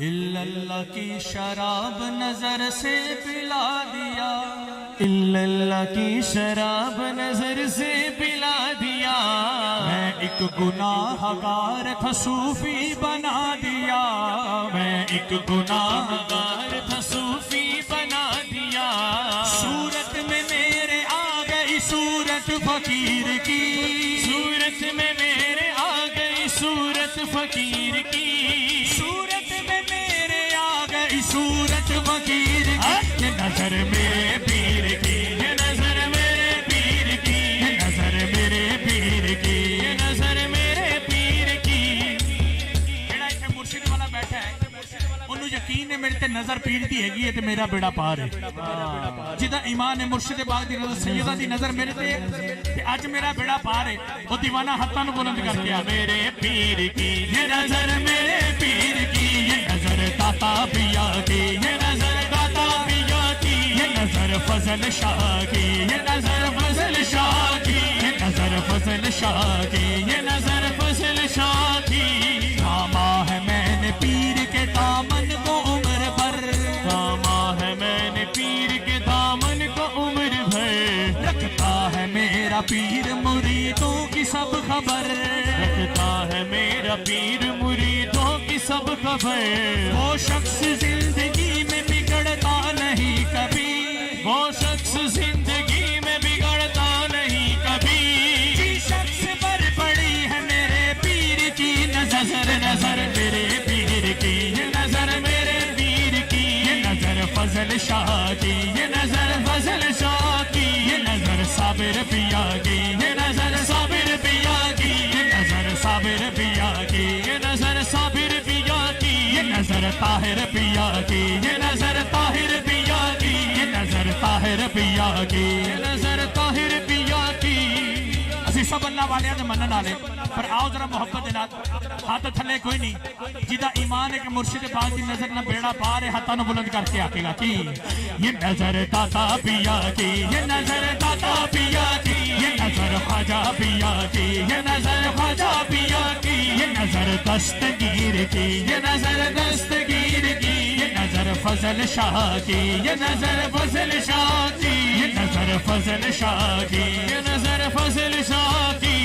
इल्लल्लाह की शराब नजर से पिला दिया, इल्लल्लाह की शराब नजर से पिला दिया। मैं एक गुनाहगार था सूफी बना दिया, मैं एक गुनाहगार था सूफी बना दिया। सूरत में मेरे आ गई सूरत फकीर की, सूरत में मेरे आ गई सूरत फकीर की, सूरत में मेरे आ गई सूरत फकीर की। ये नजर मेरे पीर की, ये नजर मेरे पीर की, ये नजर मेरे पीर की, ये नजर मेरे पीर की। जेड़ा इत्थे मुर्शिद वाला बैठा है ओनू यकीन है मेरे ते नजर पीर दी हैगी है ते मेरा बेड़ा पार है। जिदा ईमान है मुर्शिद पाक दी नजर सैयदा दी नजर मेरे ते आज मेरा बेड़ा पार है। वो दीवाना हाथों को बुलंद करके आ मेरे पीर की, ये नजर मेरे पीर की, ये नजर दाता पिया की, ये नजर दाता पिया की, ये नजर फजल शाह की, ये नजर फजल शाह की, ये नजर फजल शाह की, ये नजर फजल शाह की। थामा है मैंने पीर के दामन को उम्र भर, थामा है मैंने पीर के दामन को उम्र भर। रखता है मेरा पीर मुरीदों की सब खबर, रखता है मेरा पीर मुरीदों की सब खबर। वो शख्स जिंदगी में बिगड़ता नहीं कभी, वो शख्स जिंदगी में बिगड़ता नहीं कभी। जिस शख्स पर पड़ी है मेरे पीर की नजर, नजर मेरे पीर की, ये नजर मेरे पीर की, ये नजर फजल शाह की, ये नजर फजल शाह की, ये नजर साबिर पिया की, ये नजर साबिर पिया की, ये नजर साबिर पिया की, ये नजर साबिर पिया की, ये नजर ताहिर पिया की, ये नजर ताहिर पिया की, ये नजर ताहिर पिया की, ये नजर ताहिर पिया की। ਅਸੀਂ सब अल्लाह वाले दे मनन वाले पर आओ जरा मोहब्बत दे नाल हाथ थले कोई नहीं जिदा ईमान है कि मुर्शिद पाक की नजर ना बेड़ा पार है हाथों बुलंद करके आकेगा कि ये नजर दाता पिया की, ये नजर दाता पिया की, ये नजर ख्वाजा पिया की, ये नजर ख्वाजा पिया की, ये नजर दस्तगीर की, ये नजर दस्तगीर की, ये नजर फजल शाह की, ये नजर फजल शाह की, ये नजर फजल शाह की, ये नजर फजल शाह की।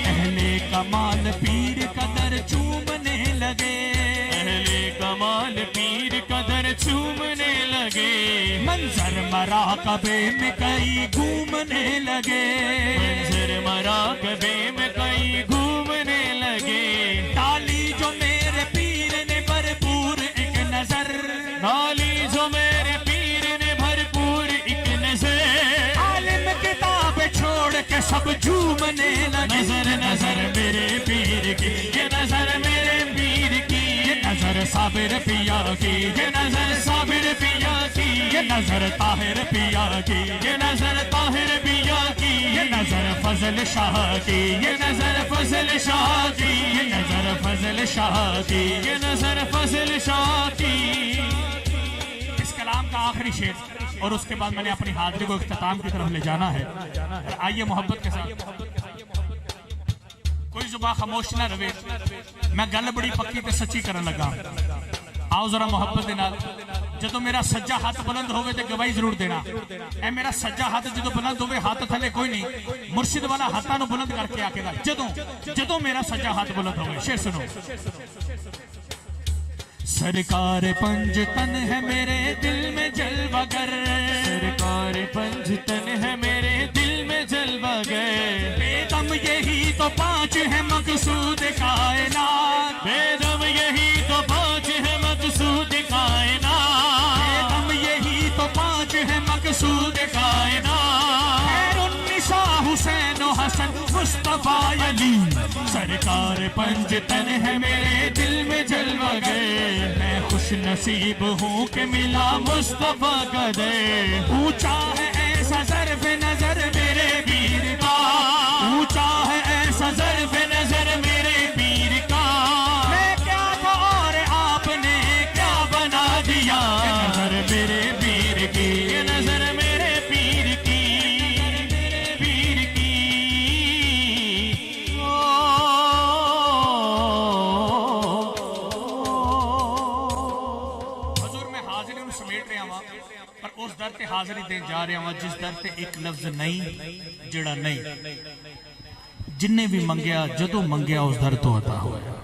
अहले कमाल पीर कदर चूमने लगे, अहले कमाल पीर कदर चूमने लगे। मंजर मराकबे में कई घूमने लगे, मंजर मराकबे में कई घूमने लगे। डाली जो मेरे पीर ने भरपूर एक नजर, डाली जो मेरे पीर ने भरपूर एक नजर। आलिम किताब छोड़ के सब झूमने लगे। नजर नजर मेरे पीर की, ये नजर मेरे पीर की, ये नजर साबिर पिया की, ये नजर साबिर पिया की, ये नजर ताहिर पिया की, ये नजर ताहिर पिया की, ये नजर फजल शाह की, ये नजर फजल शाह की, ये नजर फजल शाह की, ये नजर फजल शाह की। इस कलाम का आखिरी शेर और उसके बाद मैंने अपनी हाजिरी को इख्तिताम की तरफ ले जाना है। आइए मोहब्बत के साथ, कोई जुबान खामोश ना रहे, मैं गल बड़ी पक्की ते सच्ची करन लगा। आओ जरा मोहब्बत दे नाल जदों मेरा सज्जा हाथ बुलंद होवे ते गवाही जरूर देना। ए मेरा सज्जा हाथ जदों बुलंद होवे हाथ थले कोई नहीं, मुर्शिद वाला हाथां नूं बुलंद करके आकेगा जदों जदों मेरा सज्जा हाथ बुलंद होवे। शेर सुनो। सरकार पंजतन है मेरे दिल में जलवागर, सरकार पंजतन है मेरे दिल में जलवागर। बेदम यही तो पांच है मकसूद कायनात, बेदम यही तो पांच है मकसूद कायनात, बेदम यही तो पांच है मकसूद कायनात। खैरुन्निसा हुसैन हसन मुस्तफा अली, सरकार पंजतन है मेरे दिल में जलवा गए। मैं खुश नसीब हूँ कि मिला मुस्तफा का दर। ऊंचा है ऐसा ज़र्फ़ नजर मेरे पीर का, ऊंचा है ऐसा ज़र्फ़ नजर मेरे पीर का। मैं क्या था और आपने क्या बना दिया। नजर मेरे पीर की, ये नजर मेरे पीर की, मेरे पीर की। रहा वां पर उस दर ते हाज़री देन जा रहा वां जिस दर ते एक लफ्ज नहीं जिहड़ा नहीं जिन्ने भी मंगया जदों मंगया उस दर तो अता होया।